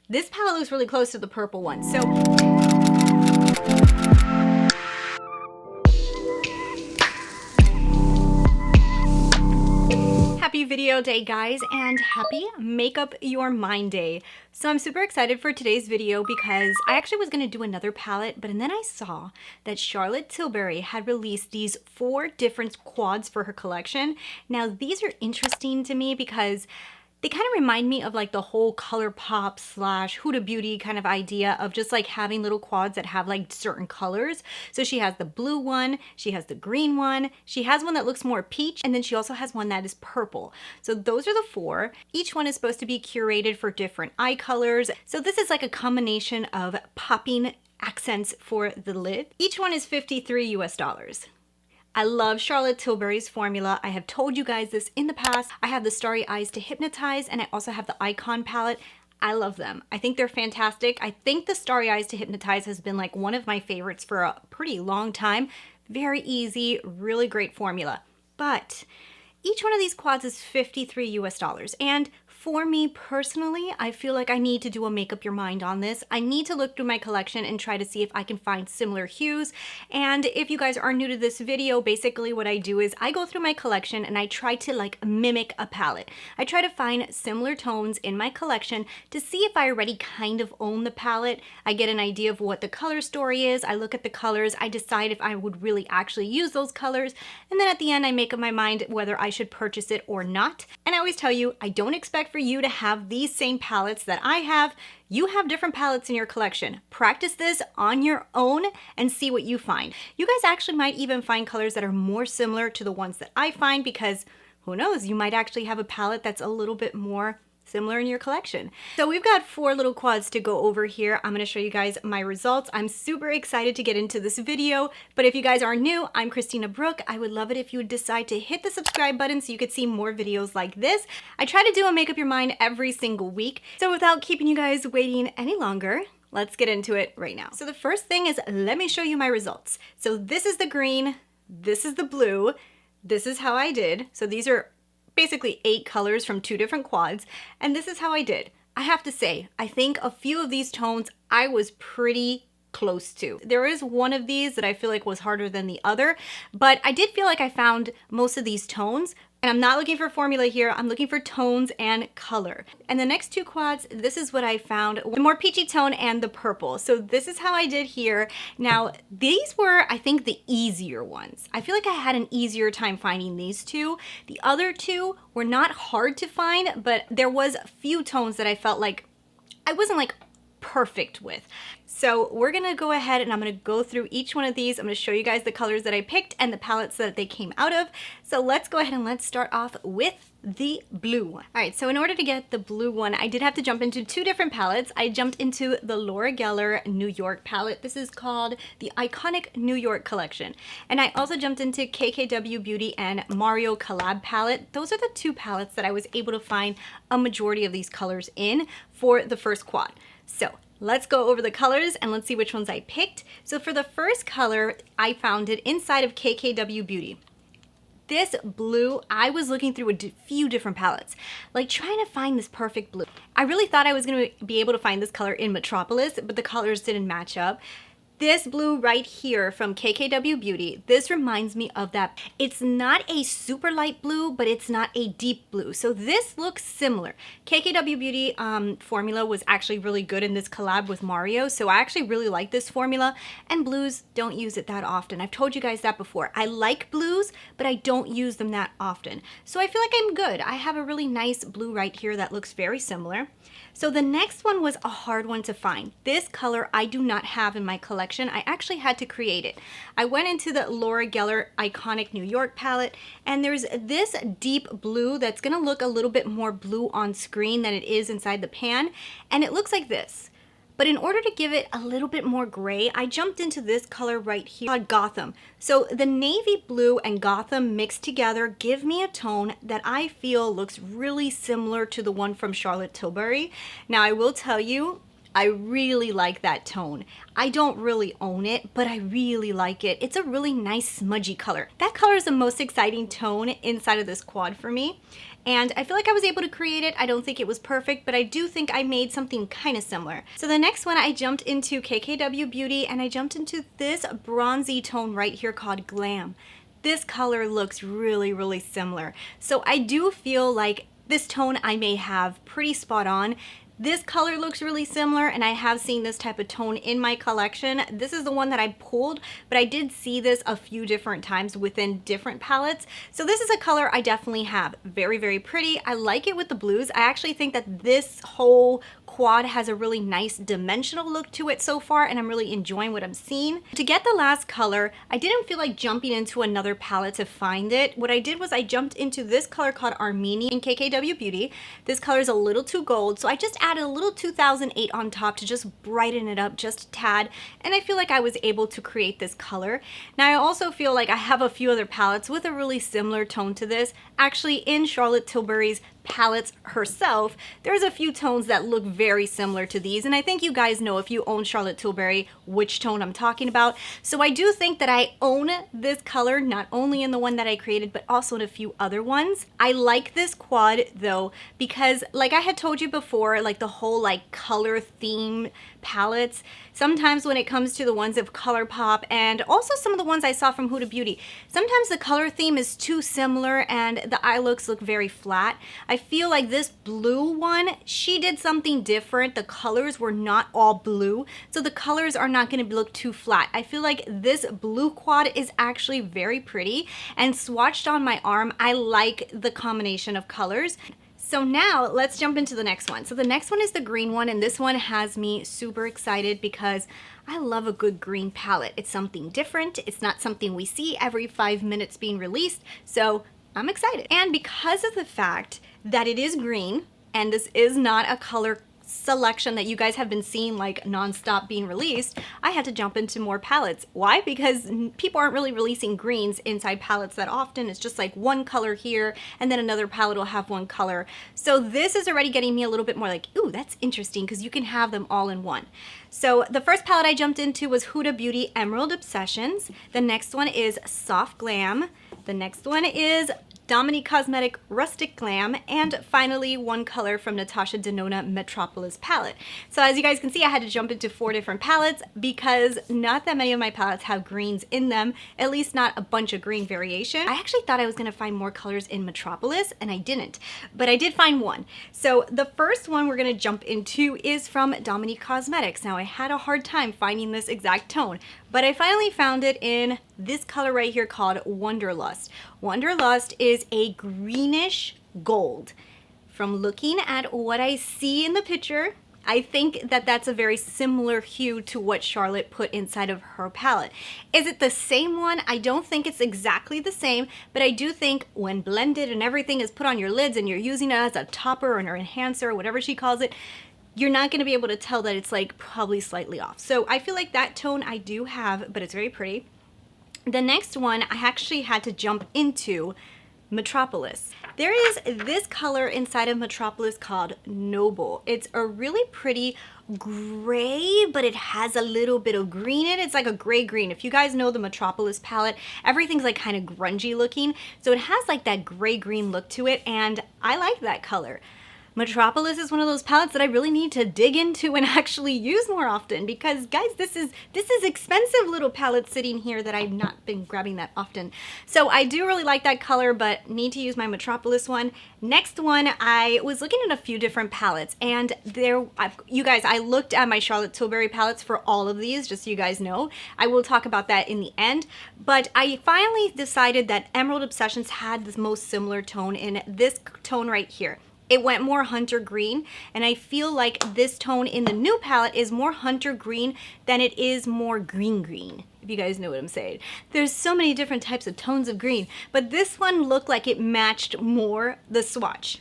This palette looks really close to the purple one. So happy video day, guys, and happy Make Up Your Mind Day. So I'm super excited for today's video because I actually was going to do another palette, but then I saw that Charlotte Tilbury had released these 4 different quads for her collection. Now these are interesting to me because they kind of remind me of like the whole ColourPop / Huda Beauty kind of idea of just like having little quads that have like certain colors. So she has the blue one, she has the green one, she has one that looks more peach, and then she also has one that is purple. So those are the 4. Each one is supposed to be curated for different eye colors. So this is like a combination of popping accents for the lid. Each one is $53 US. I love Charlotte Tilbury's formula. I have told you guys this in the past. I have the Starry Eyes to Hypnotize, and I also have the Icon palette. I love them. I think they're fantastic. I think the Starry Eyes to Hypnotize has been like one of my favorites for a pretty long time. Very easy, really great formula. But each one of these quads is $53 US. And for me personally, I feel like I need to do a make up your mind on this. I need to look through my collection and try to see if I can find similar hues. And if you guys are new to this video, basically what I do is I go through my collection and I try to like mimic a palette. I try to find similar tones in my collection to see if I already kind of own the palette. I get an idea of what the color story is. I look at the colors. I decide if I would really actually use those colors. And then at the end, I make up my mind whether I should purchase it or not. And I always tell you, I don't expect for you to have these same palettes that I have. You have different palettes in your collection. Practice this on your own and see what you find. You guys actually might even find colors that are more similar to the ones that I find, because who knows, you might actually have a palette that's a little bit more similar in your collection. So we've got 4 little quads to go over here. I'm going to show you guys my results. I'm super excited to get into this video, but if you guys are new, I'm Christina Brooke. I would love it if you would decide to hit the subscribe button so you could see more videos like this. I try to do a make up your mind every single week. So without keeping you guys waiting any longer, let's get into it right now. So the first thing is, let me show you my results. So this is the green, this is the blue, this is how I did. So these are basically 8 colors from 2 different quads, and this is how I did. I have to say, I think a few of these tones I was pretty close to. There is one of these that I feel like was harder than the other, but I did feel like I found most of these tones. And I'm not looking for formula here, I'm looking for tones and color. And the next 2 quads, this is what I found, the more peachy tone and the purple. So this is how I did here. Now, these were, I think, the easier ones. I feel like I had an easier time finding these 2. The other 2 were not hard to find, but there was a few tones that I felt like I wasn't like perfect with. So we're gonna go ahead and I'm gonna go through each one of these. I'm gonna show you guys the colors that I picked and the palettes that they came out of. So let's go ahead and let's start off with the blue one. All right, so in order to get the blue one, I did have to jump into 2 different palettes. I jumped into the Laura Geller New York palette. This is called the Iconic New York collection. And I also jumped into KKW Beauty and Mario collab palette. Those are the 2 palettes that I was able to find a majority of these colors in for the first quad. So let's go over the colors and let's see which ones I picked. So for the first color, I found it inside of KKW Beauty. This blue, I was looking through a few different palettes, like trying to find this perfect blue. I really thought I was going to be able to find this color in Metropolis, but the colors didn't match up. This blue right here from KKW Beauty, this reminds me of that. It's not a super light blue, but it's not a deep blue. So this looks similar. KKW Beauty formula was actually really good in this collab with Mario. So I actually really like this formula, and blues, don't use it that often. I've told you guys that before. I like blues, but I don't use them that often. So I feel like I'm good. I have a really nice blue right here that looks very similar. So the next one was a hard one to find. This color I do not have in my collection. I actually had to create it. I went into the Laura Geller Iconic New York palette, and there's this deep blue that's gonna look a little bit more blue on screen than it is inside the pan, and it looks like this. But in order to give it a little bit more gray, I jumped into this color right here called Gotham. So the navy blue and Gotham mixed together give me a tone that I feel looks really similar to the one from Charlotte Tilbury. Now I will tell you, I really like that tone. I don't really own it, but I really like it. It's a really nice smudgy color. That color is the most exciting tone inside of this quad for me. and I feel like I was able to create it. I don't think it was perfect, but I do think I made something kind of similar. So the next one, I jumped into KKW Beauty, and I jumped into this bronzy tone right here called Glam. This color looks really, really similar. So I do feel like this tone I may have pretty spot on. This color looks really similar, and I have seen this type of tone in my collection. This is the one that I pulled, but I did see this a few different times within different palettes. So this is a color I definitely have. Very, very pretty. I like it with the blues. I actually think that this whole quad has a really nice dimensional look to it so far, and I'm really enjoying what I'm seeing. To get the last color, I didn't feel like jumping into another palette to find it. What I did was I jumped into this color called Armenian in KKW Beauty. This color is a little too gold, so I just added a little 2008 on top to just brighten it up just a tad, and I feel like I was able to create this color. Now I also feel like I have a few other palettes with a really similar tone to this. Actually, in Charlotte Tilbury's palettes herself, there's a few tones that look very similar to these, and I think you guys know, if you own Charlotte Tilbury, which tone I'm talking about. So I do think that I own this color, not only in the one that I created, but also in a few other ones. I like this quad though, because like I had told you before, like the whole like color theme palettes, sometimes when it comes to the ones of ColourPop and also some of the ones I saw from Huda Beauty, sometimes the color theme is too similar and the eye looks look very flat. I feel like this blue one, she did something different. The colors were not all blue, so the colors are not going to look too flat. I feel like this blue quad is actually very pretty, and swatched on my arm, I like the combination of colors. So now let's jump into the next one. So the next one is the green one, and this one has me super excited because I love a good green palette. It's something different. It's not something we see every 5 minutes being released, so I'm excited. And because of the fact that it is green, and this is not a color selection that you guys have been seeing like non-stop being released, I had to jump into more palettes. Why? Because people aren't really releasing greens inside palettes that often. It's just like one color here, and then another palette will have one color. So this is already getting me a little bit more like, ooh, that's interesting, because you can have them all in one. So the first palette I jumped into was Huda Beauty Emerald Obsessions. The next one is Soft Glam. The next one is Dominique Cosmetic Rustic Glam, and finally one color from Natasha Denona Metropolis palette. So as you guys can see, I had to jump into 4 different palettes because not that many of my palettes have greens in them, at least not a bunch of green variation. I actually thought I was going to find more colors in Metropolis, and I didn't, but I did find one. So the first one we're going to jump into is from Dominique Cosmetics. Now I had a hard time finding this exact tone, but I finally found it in this color right here called Wanderlust. Wanderlust is a greenish gold. From looking at what I see in the picture, I think that that's a very similar hue to what Charlotte put inside of her palette. Is it the same one? I don't think it's exactly the same, but I do think when blended and everything is put on your lids and you're using it as a topper or an enhancer or whatever she calls it, you're not going to be able to tell that it's like probably slightly off. So I feel like that tone I do have, but it's very pretty. The next one I actually had to jump into Metropolis. There is this color inside of Metropolis called Noble. It's a really pretty gray, but it has a little bit of green in it. It's like a gray green. If you guys know the Metropolis palette, everything's like kind of grungy looking. So it has like that gray green look to it, and I like that color. Metropolis is one of those palettes that I really need to dig into and actually use more often, because guys, this is expensive little palette sitting here that I've not been grabbing that often. So I do really like that color, but need to use my Metropolis one. Next one, I was looking at a few different palettes, and you guys, I looked at my Charlotte Tilbury palettes for all of these, just so you guys know. I will talk about that in the end, but I finally decided that Emerald Obsessions had the most similar tone in this tone right here. It went more hunter green, and I feel like this tone in the new palette is more hunter green than it is more green green, if you guys know what I'm saying. There's so many different types of tones of green, but this one looked like it matched more the swatch.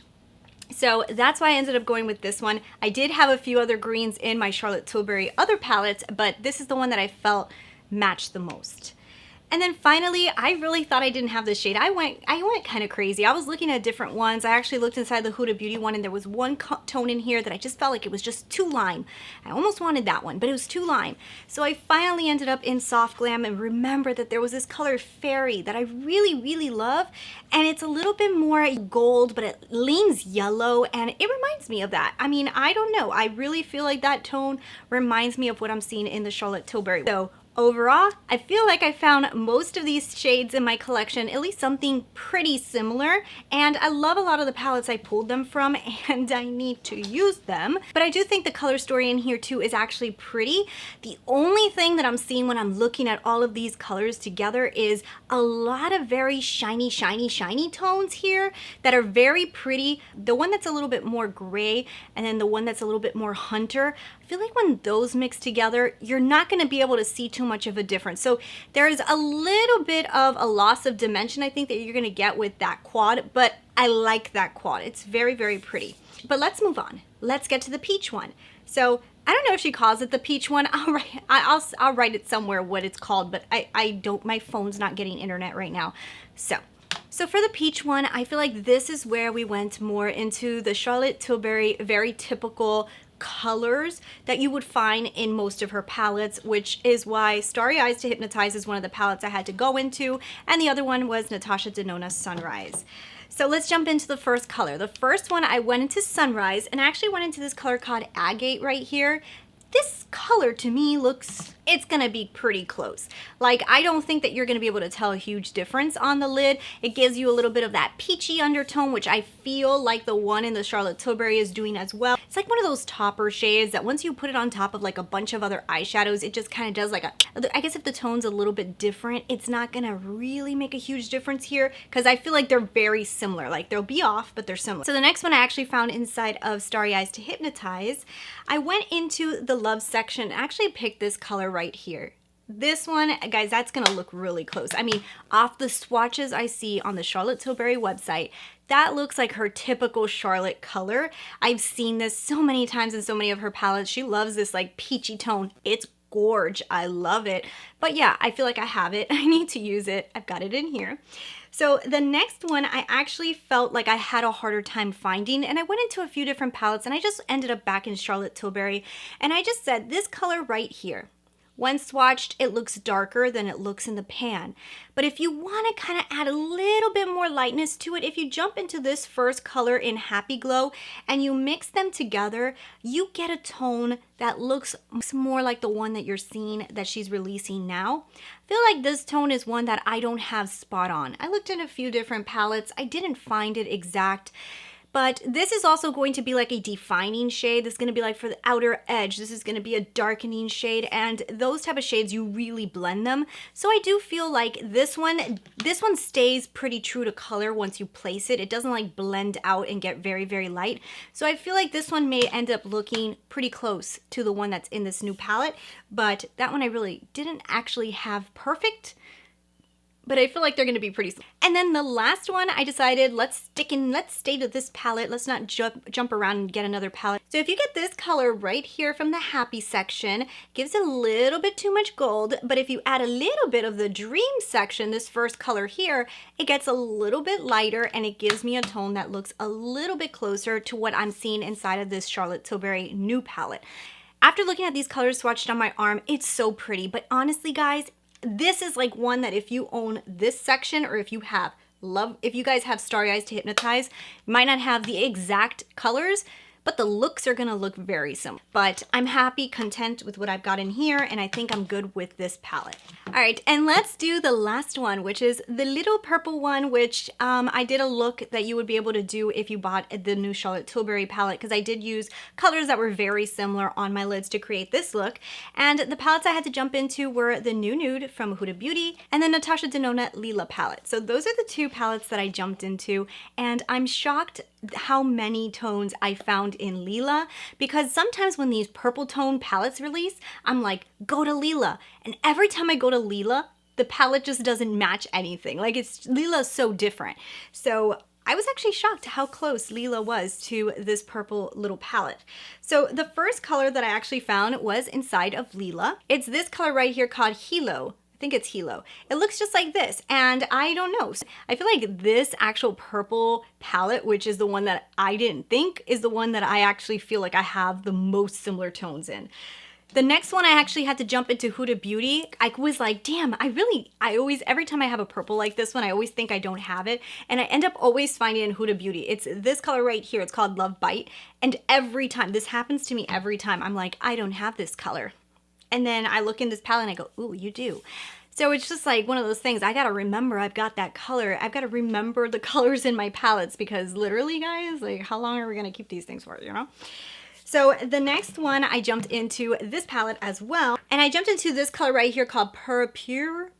So that's why I ended up going with this one. I did have a few other greens in my Charlotte Tilbury other palettes, but this is the one that I felt matched the most. And then finally, I really thought I didn't have this shade. I went kind of crazy. I was looking at different ones. I actually looked inside the Huda Beauty one, and there was one tone in here that I just felt like it was just too lime. I almost wanted that one, but it was too lime. So I finally ended up in Soft Glam, and remember that there was this color Fairy that I really, really love. And it's a little bit more gold, but it leans yellow, and it reminds me of that. I mean, I don't know. I really feel like that tone reminds me of what I'm seeing in the Charlotte Tilbury. So overall, I feel like I found most of these shades in my collection, at least something pretty similar, and I love a lot of the palettes I pulled them from, and I need to use them. But I do think the color story in here too is actually pretty. The only thing that I'm seeing when I'm looking at all of these colors together is a lot of very shiny, shiny, shiny tones here that are very pretty. The one that's a little bit more gray, and then the one that's a little bit more hunter. I feel like when those mix together, you're not going to be able to see too much of a difference. So there's a little bit of a loss of dimension, I think, that you're going to get with that quad, but I like that quad. It's very, very pretty. But let's move on. Let's get to the peach one. So I don't know if she calls it the peach one. I'll write it somewhere what it's called, but I don't, my phone's not getting internet right now. So for the peach one, I feel like this is where we went more into the Charlotte Tilbury, very typical colors that you would find in most of her palettes, which is why Starry Eyes to Hypnotize is one of the palettes I had to go into, and the other one was Natasha Denona Sunrise. So let's jump into the first color. The first one, I went into Sunrise, and I actually went into this color called Agate right here. This color to me looks, it's gonna be pretty close. Like, I don't think that you're gonna be able to tell a huge difference on the lid. It gives you a little bit of that peachy undertone, which I feel like the one in the Charlotte Tilbury is doing as well. It's like one of those topper shades that once you put it on top of like a bunch of other eyeshadows, it just kind of does like a, I guess if the tone's a little bit different, it's not gonna really make a huge difference here, because I feel like they're very similar. Like, they'll be off, but they're similar. So the next one I actually found inside of Starry Eyes to Hypnotize, I went into the Love section and actually picked this color right here. This one, guys, that's gonna look really close. I mean, off the swatches I see on the Charlotte Tilbury website, that looks like her typical Charlotte color. I've seen this so many times in so many of her palettes. She loves this like peachy tone. It's gorge. I love it. But yeah, I feel like I have it. I need to use it. I've got it in here. So the next one, I actually felt like I had a harder time finding, and I went into a few different palettes, and I just ended up back in Charlotte Tilbury, and I just said this color right here. When swatched, it looks darker than it looks in the pan. But if you want to kind of add a little bit more lightness to it, if you jump into this first color in Happy Glow and you mix them together, you get a tone that looks more like the one that you're seeing that she's releasing now. I feel like this tone is one that I don't have spot on. I looked at a few different palettes. I didn't find it exact. But this is also going to be like a defining shade. This is going to be like for the outer edge. This is going to be a darkening shade, and those type of shades, you really blend them. So I do feel like this one stays pretty true to color once you place it. It doesn't like blend out and get very, very light. So I feel like this one may end up looking pretty close to the one that's in this new palette, but that one I really didn't actually have perfect. But I feel like they're going to be pretty similar. And then the last one, I decided let's stay to this palette. Let's not jump around and get another palette. So if you get this color right here from the Happy section, gives a little bit too much gold, but if you add a little bit of the Dream section, this first color here, it gets a little bit lighter, and it gives me a tone that looks a little bit closer to what I'm seeing inside of this Charlotte Tilbury new palette. After looking at these colors swatched on my arm, it's so pretty, but honestly, guys, this is like one that if you own this section, or if you guys have Starry Eyes to Hypnotize, you might not have the exact colors, but the looks are gonna look very similar. But I'm happy, content with what I've got in here, and I think I'm good with this palette. All right, and let's do the last one, which is the little purple one, which I did a look that you would be able to do if you bought the new Charlotte Tilbury palette, because I did use colors that were very similar on my lids to create this look. And the palettes I had to jump into were the New Nude from Huda Beauty and the Natasha Denona Lila palette. So those are the two palettes that I jumped into, and I'm shocked how many tones I found in Lila, because sometimes when these purple tone palettes release, I'm like, go to Lila, and every time I go to Lila, the palette just doesn't match anything. Like, Lila's so different. So I was actually shocked how close Lila was to this purple little palette. So the first color that I actually found was inside of Lila. It's this color right here called Hilo. I think it's Hilo. It looks just like this, and I don't know. I feel like this actual purple palette, which is the one that I didn't think, is the one that I actually feel like I have the most similar tones in. The next one I actually had to jump into Huda Beauty. I was like, damn, every time I have a purple like this one, I always think I don't have it. And I end up always finding it in Huda Beauty. It's this color right here. It's called Love Bite. And every time, this happens to me every time, I'm like, I don't have this color. And then I look in this palette and I go, ooh, you do. So it's just like one of those things. I gotta remember I've got that color. I've gotta remember the colors in my palettes because literally, guys, like how long are we gonna keep these things for, you know? So the next one, I jumped into this palette as well. And I jumped into this color right here called Purpure,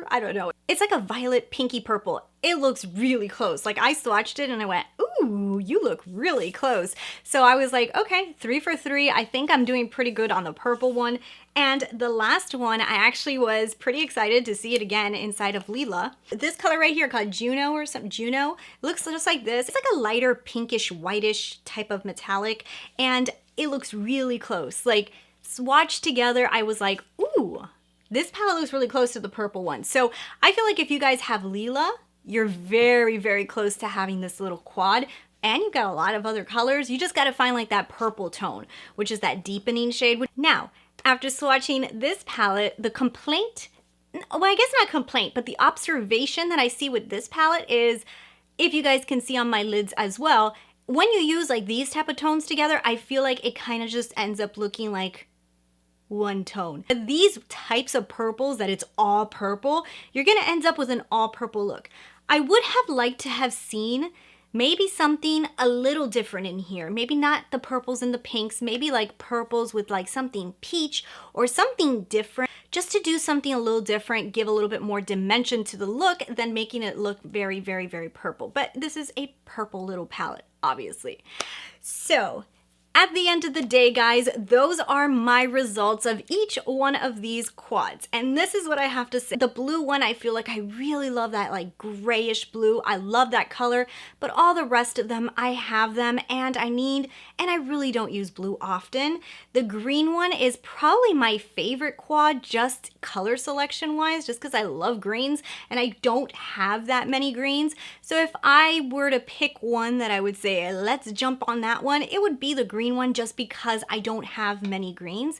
I don't know. It's like a violet pinky purple. It looks really close. Like I swatched it and I went, ooh, you look really close. So I was like, okay, 3 for 3. I think I'm doing pretty good on the purple one. And the last one, I actually was pretty excited to see it again inside of Lila. This color right here called Juno or something, Juno, looks just like this. It's like a lighter pinkish, whitish type of metallic. And it looks really close. Like swatched together, I was like, ooh, this palette looks really close to the purple one. So I feel like if you guys have Lila, you're very, very close to having this little quad. And you've got a lot of other colors. You just got to find like that purple tone, which is that deepening shade. Now, after swatching this palette, the complaint, well, I guess not complaint, but the observation that I see with this palette is, if you guys can see on my lids as well, when you use like these type of tones together, I feel like it kind of just ends up looking like one tone. These types of purples that it's all purple, you're gonna end up with an all purple look. I would have liked to have seen maybe something a little different in here. Maybe not the purples and the pinks, maybe like purples with like something peach or something different, just to do something a little different, give a little bit more dimension to the look than making it look very, very, very purple. But this is a purple little palette, obviously. So at the end of the day, guys, those are my results of each one of these quads. And this is what I have to say. The blue one, I feel like I really love that like grayish blue. I love that color, but all the rest of them, I have them and I really don't use blue often. The green one is probably my favorite quad, just color selection wise, just because I love greens and I don't have that many greens. So if I were to pick one that I would say, let's jump on that one, it would be the green one just because I don't have many greens.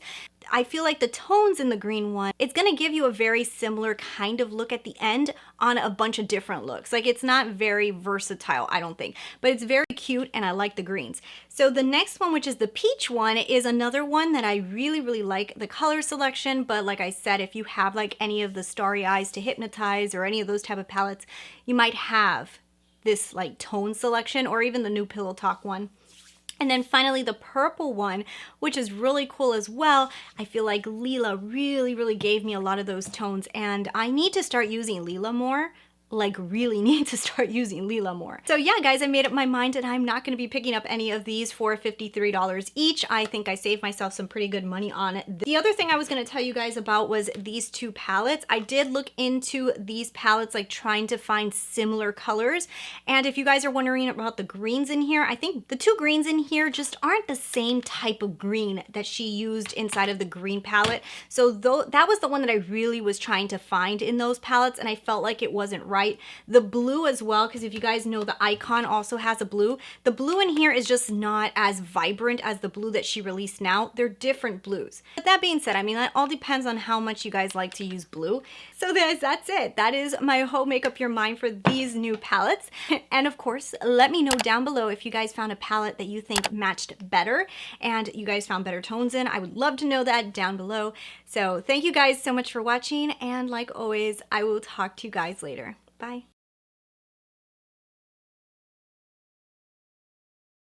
I feel like the tones in the green one, it's gonna give you a very similar kind of look at the end on a bunch of different looks. Like it's not very versatile, I don't think, but it's very cute and I like the greens. So the next one, which is the peach one, is another one that I really, really like the color selection. But like I said, if you have like any of the Starry Eyes to Hypnotize or any of those type of palettes, you might have this like tone selection or even the new Pillow Talk one. And then finally the purple one, which is really cool as well. I feel like Lila really, really gave me a lot of those tones and I need to start using Lila more. Like really need to start using Lila more. So yeah, guys, I made up my mind and I'm not going to be picking up any of these for $53 each. I think I saved myself some pretty good money on it. The other thing I was going to tell you guys about was these two palettes. I did look into these palettes, like trying to find similar colors. And if you guys are wondering about the greens in here, I think the two greens in here just aren't the same type of green that she used inside of the green palette. So that was the one that I really was trying to find in those palettes and I felt like it wasn't right. The blue as well, because if you guys know, the icon also has a blue. The blue in here is just not as vibrant as the blue that she released now. They're different blues. But that being said, I mean, that all depends on how much you guys like to use blue. So guys, that's it. That is my whole Make Up Your Mind for these new palettes. And of course, let me know down below if you guys found a palette that you think matched better and you guys found better tones in. I would love to know that down below. So thank you guys so much for watching. And like always, I will talk to you guys later. Bye.